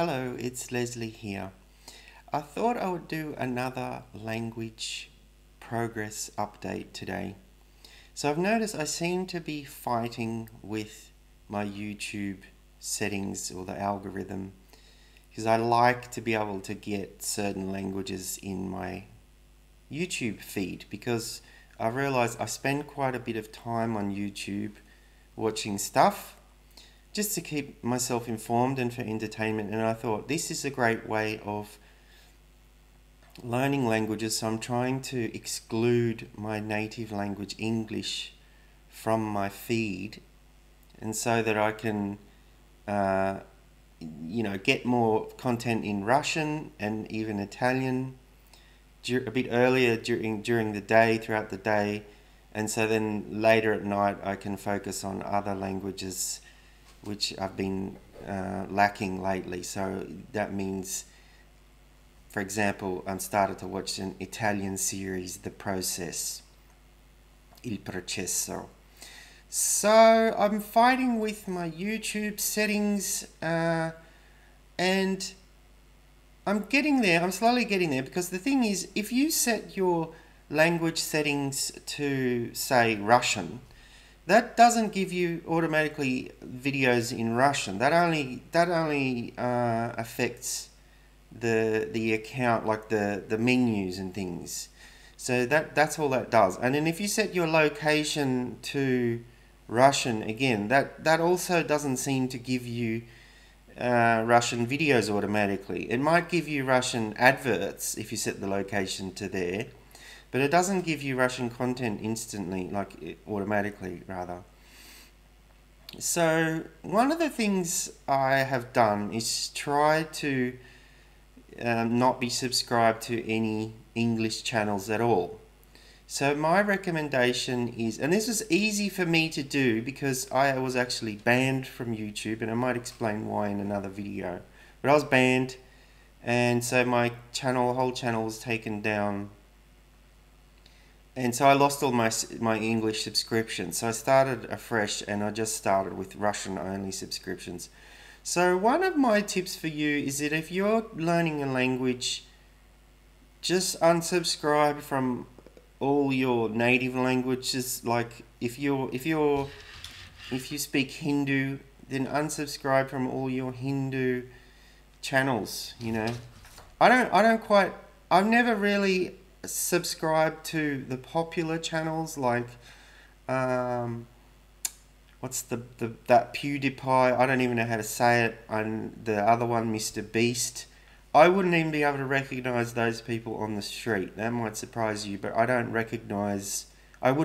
Hello, it's Leslie here. I thought I would do another language progress update today. So I've noticed I seem to be fighting with my YouTube settings or the algorithm because I like to be able to get certain languages in my YouTube feed because I realized I spend quite a bit of time on YouTube watching stuff just to keep myself informed and for entertainment, and I thought this is a great way of learning languages, so I'm trying to exclude my native language English from my feed, and so that I can get more content in Russian and even Italian a bit earlier during the day, throughout the day, and so then later at night I can focus on other languages which I've been lacking lately. So that means, for example, I'm started to watch an Italian series, The Process, Il Processo. So I'm fighting with my YouTube settings and I'm getting there, I'm slowly getting there, because the thing is, if you set your language settings to, say, Russian, that doesn't give you automatically videos in Russian. That only affects the account, like the menus and things. So that's all that does. And then if you set your location to Russian again, that also doesn't seem to give you Russian videos automatically. It might give you Russian adverts if you set the location to there, but it doesn't give you Russian content instantly, like automatically rather. So one of the things I have done is try to not be subscribed to any English channels at all. So my recommendation is, and this was easy for me to do because I was actually banned from YouTube, and I might explain why in another video, but I was banned, and so my whole channel was taken down. And so I lost all my English subscriptions. So I started afresh, and I just started with Russian only subscriptions. So one of my tips for you is that if you're learning a language, just unsubscribe from all your native languages. Like if you speak Hindu, then unsubscribe from all your Hindu channels, you know. I've never really subscribe to the popular channels like what's that PewDiePie, I don't even know how to say it, and the other one, MrBeast. I wouldn't even be able to recognize those people on the street. That might surprise you, but I wouldn't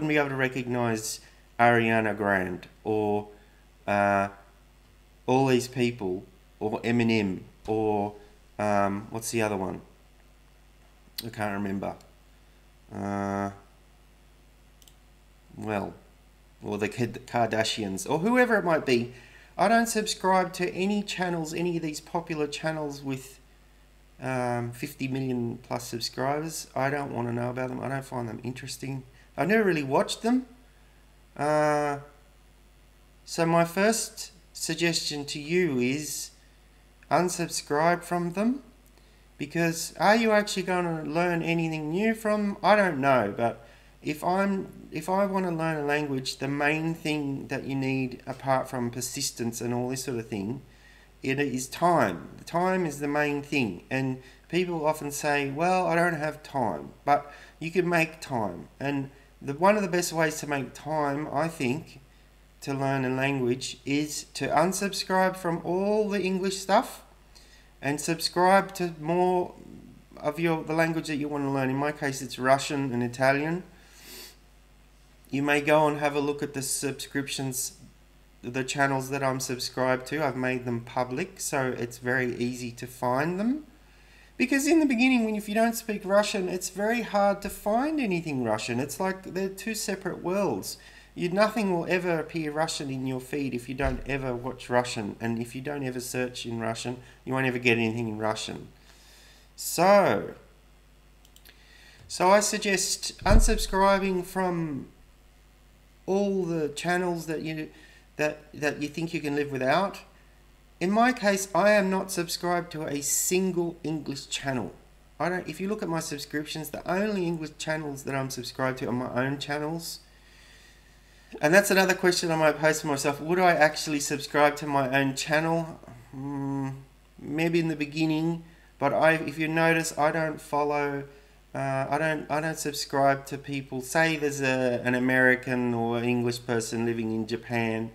be able to recognize Ariana Grande or all these people, or Eminem, or what's the other one? I can't remember. Or the Kardashians, or whoever it might be. I don't subscribe to any channels, any of these popular channels with 50 million plus subscribers. I don't want to know about them. I don't find them interesting. I've never really watched them. So my first suggestion to you is unsubscribe from them. Because are you actually going to learn anything new from? I don't know, but if I want to learn a language, the main thing that you need, apart from persistence and all this sort of thing, it is time. Time is the main thing, and people often say, well, I don't have time, but you can make time. And one of the best ways to make time, I think, to learn a language is to unsubscribe from all the English stuff and subscribe to more of the language that you want to learn. In my case, it's Russian and Italian. You may go and have a look at the subscriptions, the channels that I'm subscribed to. I've made them public, so it's very easy to find them. Because in the beginning, if you don't speak Russian, it's very hard to find anything Russian. It's like they're two separate worlds. Nothing will ever appear Russian in your feed if you don't ever watch Russian, and if you don't ever search in Russian, you won't ever get anything in Russian. So I suggest unsubscribing from all the channels that you think you can live without, in my case, I am not subscribed to a single English channel. I don't. If you look at my subscriptions, the only English channels that I'm subscribed to are my own channels. And that's another question I might pose to myself. Would I actually subscribe to my own channel? Maybe in the beginning, but if you notice, I don't follow. I don't subscribe to people. Say there's an American or English person living in Japan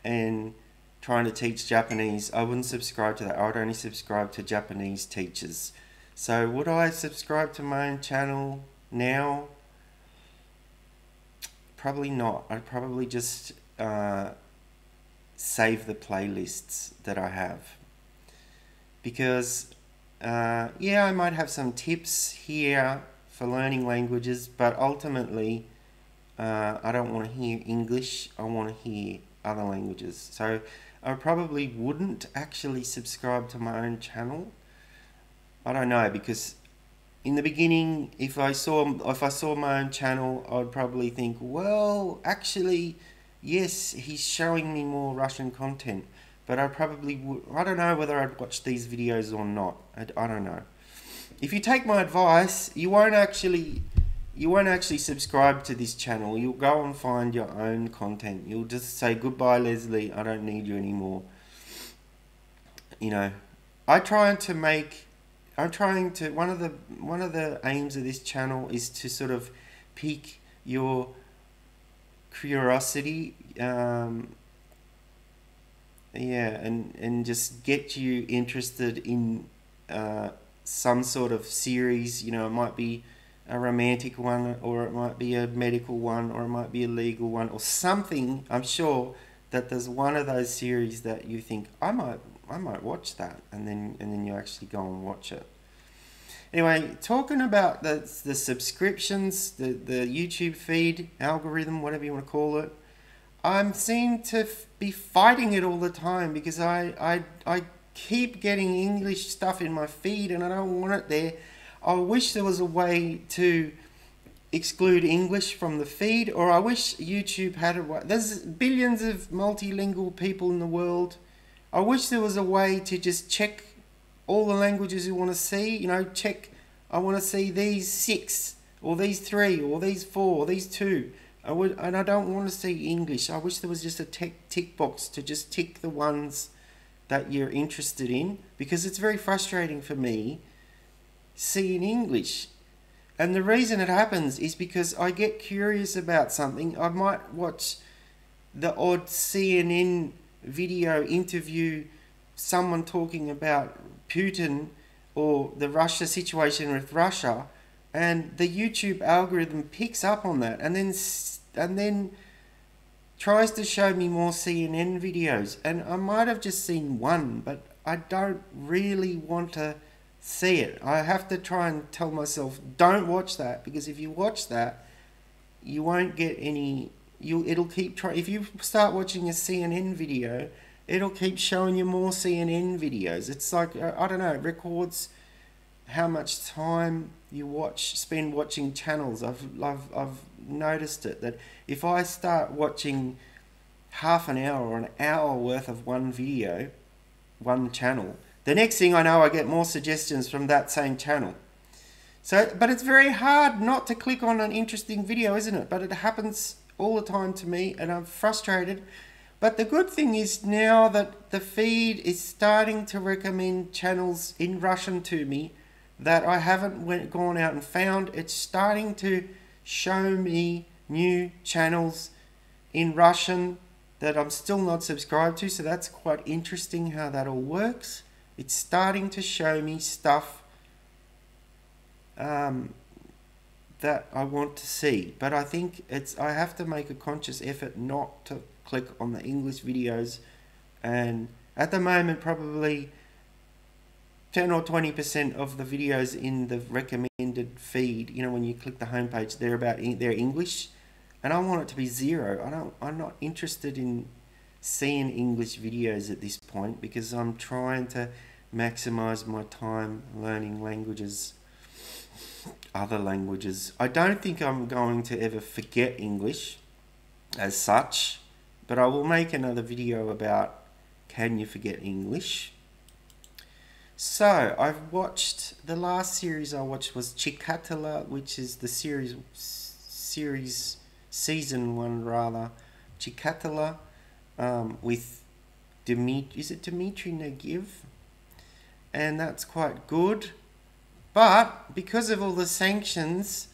and trying to teach Japanese. I wouldn't subscribe to that. I would only subscribe to Japanese teachers. So would I subscribe to my own channel now? Probably not. I'd probably just save the playlists that I have. Because, yeah, I might have some tips here for learning languages, but ultimately, I don't want to hear English. I want to hear other languages. So I probably wouldn't actually subscribe to my own channel. I don't know, because in the beginning, if I saw my own channel, I'd probably think, well, actually, yes, he's showing me more Russian content, but I probably would. I don't know whether I'd watch these videos or not. I don't know. If you take my advice, you won't actually subscribe to this channel. You'll go and find your own content. You'll just say, goodbye, Leslie. I don't need you anymore. You know, one of the aims of this channel is to sort of pique your curiosity, and just get you interested in some sort of series. You know, it might be a romantic one, or it might be a medical one, or it might be a legal one, or something. I'm sure that there's one of those series that you think, I might watch that, and then you actually go and watch it. Anyway, talking about the subscriptions, the YouTube feed, algorithm, whatever you want to call it, I seem to be fighting it all the time, because I keep getting English stuff in my feed and I don't want it there. I wish there was a way to exclude English from the feed, or I wish YouTube had a way. There's billions of multilingual people in the world. I wish there was a way to just check all the languages you want to see. You know, check, I want to see these 6, or these 3, or these 4, or these 2. And I don't want to see English. I wish there was just a tick box to just tick the ones that you're interested in, because it's very frustrating for me seeing English. And the reason it happens is because I get curious about something. I might watch the odd CNN video interview, someone talking about Putin or the Russia situation with Russia, and the YouTube algorithm picks up on that and then tries to show me more CNN videos. And I might have just seen one, but I don't really want to see it. I have to try and tell myself, don't watch that, because if you watch that, you won't get any. It'll keep trying. If you start watching a CNN video, it'll keep showing you more CNN videos. It's like, I don't know, it records how much time you spend watching channels. I've noticed it, that if I start watching half an hour or an hour worth of one video, one channel, the next thing I know, I get more suggestions from that same channel. So, but it's very hard not to click on an interesting video, isn't it? But it happens all the time to me, and I'm frustrated. But the good thing is, now that the feed is starting to recommend channels in Russian to me that I haven't gone out and found, it's starting to show me new channels in Russian that I'm still not subscribed to. So that's quite interesting how that all works. It's starting to show me stuff that I want to see, but I think I have to make a conscious effort not to click on the English videos. And at the moment, probably 10 or 20% of the videos in the recommended feed, you know, when you click the homepage, they're English, and I want it to be 0. I'm not interested in seeing English videos at this point, because I'm trying to maximize my time learning languages, other languages. I don't think I'm going to ever forget English as such, but I will make another video about can you forget English? So I've watched, the last series I watched was Chikatilo, which is the series season one rather, Chikatilo, with Dmitry Negiv, and that's quite good. But because of all the sanctions,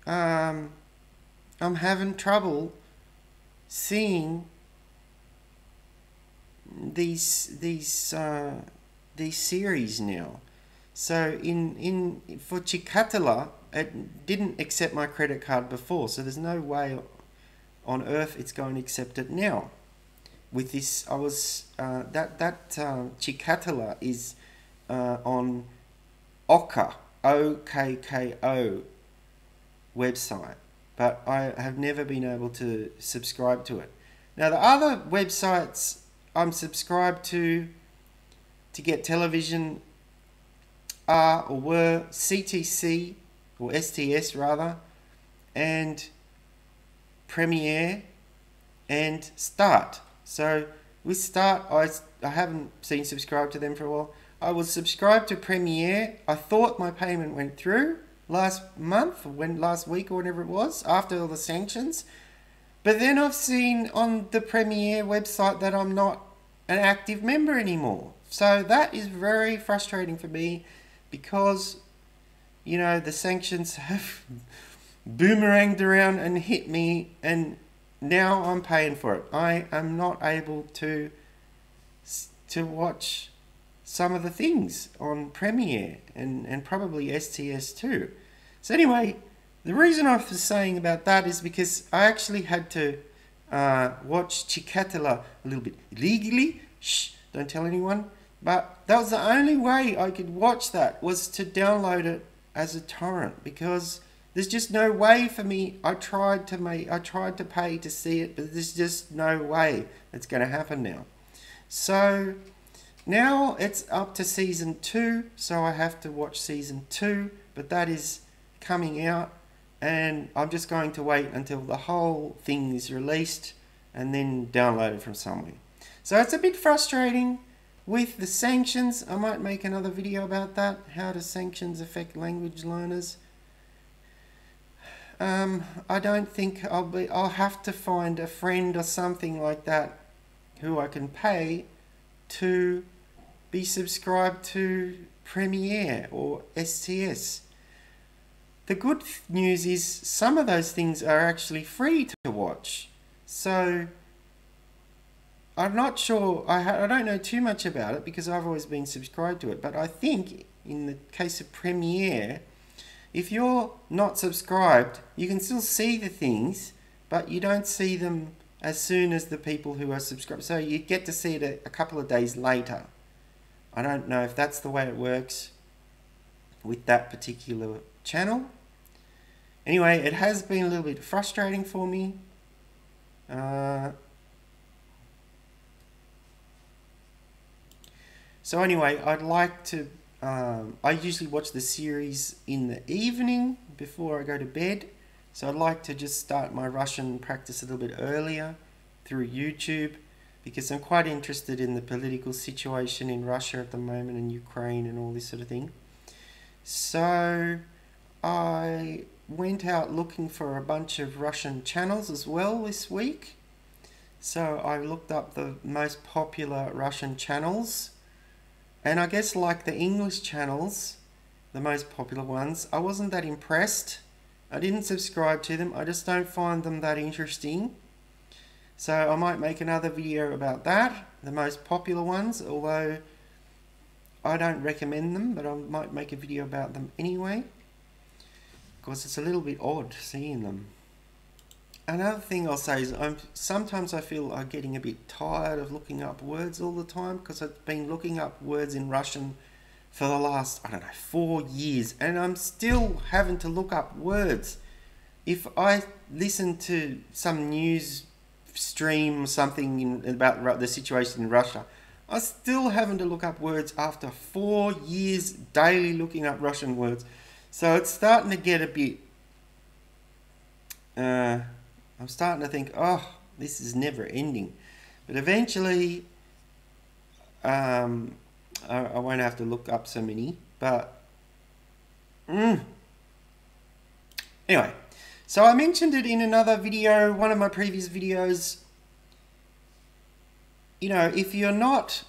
I'm having trouble seeing these series now. So for Chikatilo, it didn't accept my credit card before, so there's no way on earth it's going to accept it now. With this, I was Chikatilo is on Okko, OKKO website, but I have never been able to subscribe to it. Now the other websites I'm subscribed to get television are or were CTC or STS rather, and Premiere and Start. So with Start, I haven't been subscribed to them for a while. I was subscribed to Premiere. I thought my payment went through last week or whenever it was, after all the sanctions. But then I've seen on the Premiere website that I'm not an active member anymore. So that is very frustrating for me because, you know, the sanctions have boomeranged around and hit me, and now I'm paying for it. I am not able to watch some of the things on Premiere and probably STS too. So anyway, the reason I was saying about that is because I actually had to watch Chikatilo a little bit illegally. Shh, don't tell anyone. But that was the only way I could watch that, was to download it as a torrent, because there's just no way for me. I tried to pay to see it, but there's just no way it's going to happen now. So now it's up to season 2, so I have to watch season 2, but that is coming out, and I'm just going to wait until the whole thing is released and then download it from somewhere. So it's a bit frustrating with the sanctions. I might make another video about that, how do sanctions affect language learners. I don't think I'll have to find a friend or something like that who I can pay to be subscribed to Premiere or STS. The good news is some of those things are actually free to watch. So I'm not sure, I don't know too much about it because I've always been subscribed to it, but I think in the case of Premiere, if you're not subscribed, you can still see the things, but you don't see them as soon as the people who are subscribed. So you get to see it a couple of days later. I don't know if that's the way it works with that particular channel. Anyway, it has been a little bit frustrating for me. So anyway, I'd like to, I usually watch the series in the evening before I go to bed. So I'd like to just start my Russian practice a little bit earlier through YouTube, because I'm quite interested in the political situation in Russia at the moment and Ukraine and all this sort of thing. So I went out looking for a bunch of Russian channels as well this week. So I looked up the most popular Russian channels, and I guess like the English channels, the most popular ones, I wasn't that impressed. I didn't subscribe to them. I just don't find them that interesting. So I might make another video about that, the most popular ones, although I don't recommend them, but I might make a video about them anyway, because it's a little bit odd seeing them. Another thing I'll say is sometimes I feel I'm getting a bit tired of looking up words all the time, because I've been looking up words in Russian for the last, I don't know, 4 years, and I'm still having to look up words. If I listen to some news stream something about the situation in Russia, I'm still having to look up words after 4 years daily looking up Russian words. So it's starting to get a bit, I'm starting to think, oh, this is never ending. But eventually I won't have to look up so many, but anyway, so I mentioned it in another video, one of my previous videos. You know, if you're not,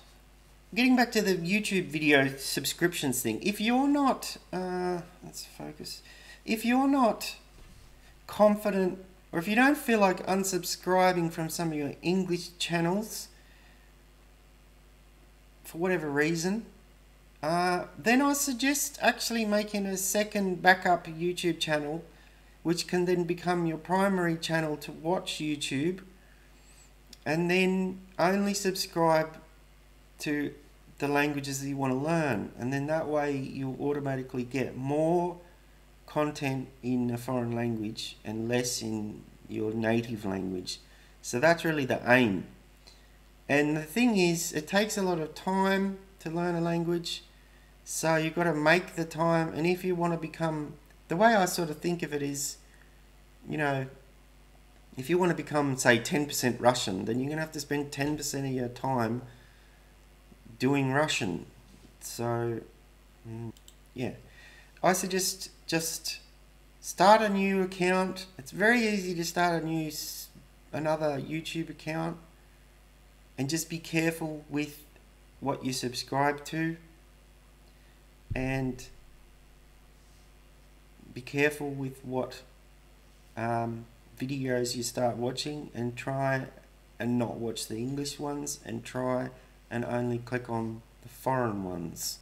getting back to the YouTube video subscriptions thing, if you're not, let's focus, if you're not confident, or if you don't feel like unsubscribing from some of your English channels, for whatever reason, then I suggest actually making a second backup YouTube channel, which can then become your primary channel to watch YouTube, and then only subscribe to the languages that you want to learn, and then that way you'll automatically get more content in a foreign language and less in your native language. So that's really the aim. And the thing is, it takes a lot of time to learn a language, so you've got to make the time. And if you want to become, the way I sort of think of it is, you know, if you want to become, say, 10% Russian, then you're going to have to spend 10% of your time doing Russian. So, yeah. I suggest just start a new account. It's very easy to start another YouTube account, and just be careful with what you subscribe to, and be careful with what videos you start watching, and try and not watch the English ones, and try and only click on the foreign ones.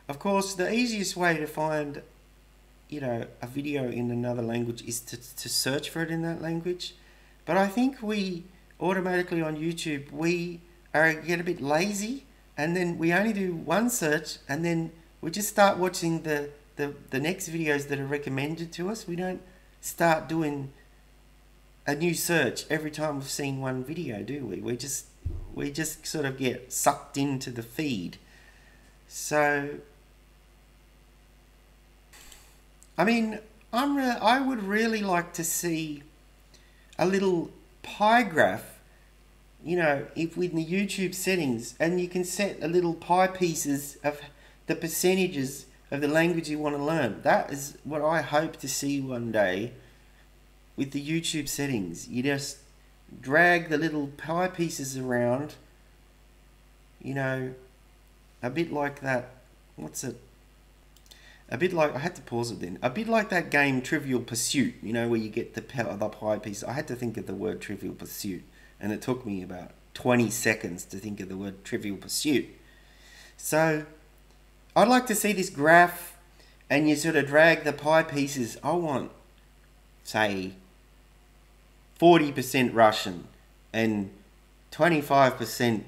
Of course, the easiest way to find, you know, a video in another language is to search for it in that language. But I think we automatically on YouTube, we get a bit lazy, and then we only do one search, and then we just start watching the next videos that are recommended to us. We don't start doing a new search every time we've seen one video, do we? We just sort of get sucked into the feed. So, I mean, I would really like to see a little pie graph, you know, if with the YouTube settings, and you can set a little pie pieces of the percentages of the language you want to learn. That is what I hope to see one day with the YouTube settings. You just drag the little pie pieces around, you know, a bit like that, what's it? A bit like, I had to pause it then, a bit like that game Trivial Pursuit, you know, where you get the pie piece. I had to think of the word Trivial Pursuit, and it took me about 20 seconds to think of the word Trivial Pursuit. So, I'd like to see this graph, and you sort of drag the pie pieces. I want, say, 40% Russian, and 25%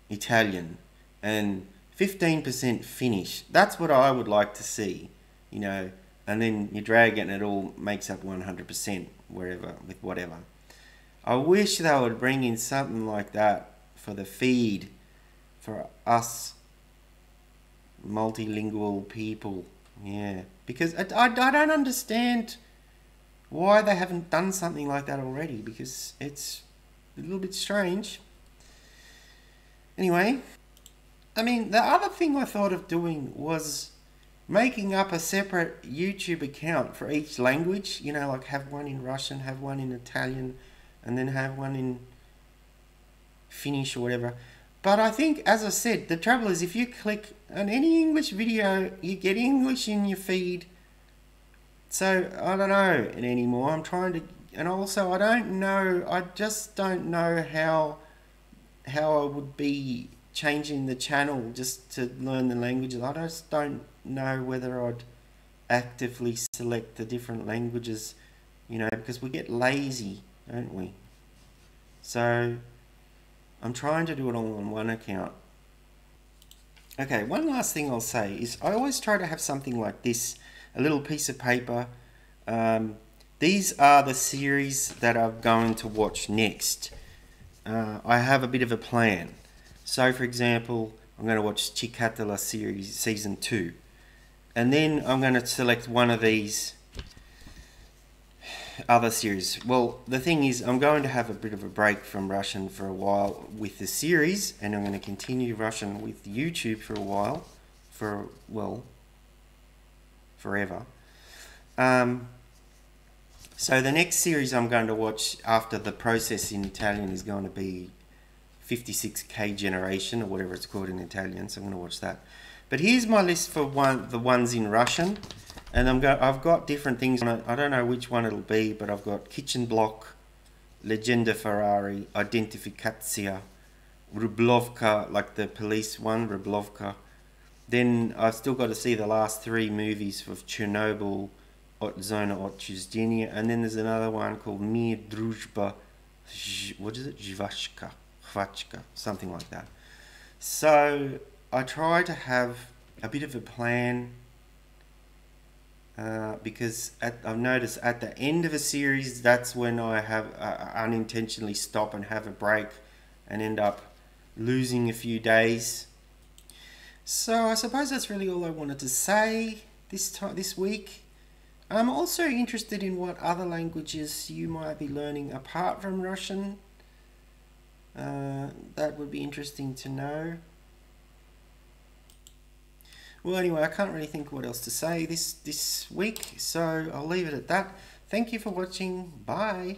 Italian, and 15% Finnish. That's what I would like to see, you know, and then you drag it and it all makes up 100% wherever, with whatever. I wish they would bring in something like that for the feed, for us multilingual people. Yeah, because I don't understand why they haven't done something like that already, because it's a little bit strange. Anyway, I mean, the other thing I thought of doing was making up a separate YouTube account for each language, you know, like have one in Russian, have one in Italian, and then have one in Finnish or whatever. But I think, as I said, the trouble is if you click on any English video, you get English in your feed. So, I don't know anymore. I'm trying to, and also I don't know, I just don't know how I would be changing the channel just to learn the languages. I just don't know whether I'd actively select the different languages, you know, because we get lazy, don't we? So, I'm trying to do it all on one account. Okay, one last thing I'll say is I always try to have something like this, a little piece of paper. These are the series that I'm going to watch next. I have a bit of a plan. So, for example, I'm going to watch Chikatala series season 2. And then I'm going to select one of these other series? Well, the thing is, I'm going to have a bit of a break from Russian for a while with the series, and I'm going to continue Russian with YouTube for a while, well, forever. So the next series I'm going to watch after The Process in Italian is going to be 56K Generation, or whatever it's called in Italian, so I'm going to watch that. But here's my list for the ones in Russian, and I've got different things on it. I don't know which one it'll be, but I've got Kitchen Block, Legenda Ferrari, Identifikacja, Rublovka, like the police one, Rublovka. Then I've still got to see the last 3 movies of Chernobyl, Zona Otchizdinia, and then there's another one called Mir Druzhba, what is it? Zvachka, something like that. So I try to have a bit of a plan, because I've noticed at the end of a series, that's when I have unintentionally stop and have a break and end up losing a few days. So I suppose that's really all I wanted to say this week. I'm also interested in what other languages you might be learning apart from Russian. That would be interesting to know. Well, anyway, I can't really think what else to say this week, so I'll leave it at that. Thank you for watching. Bye.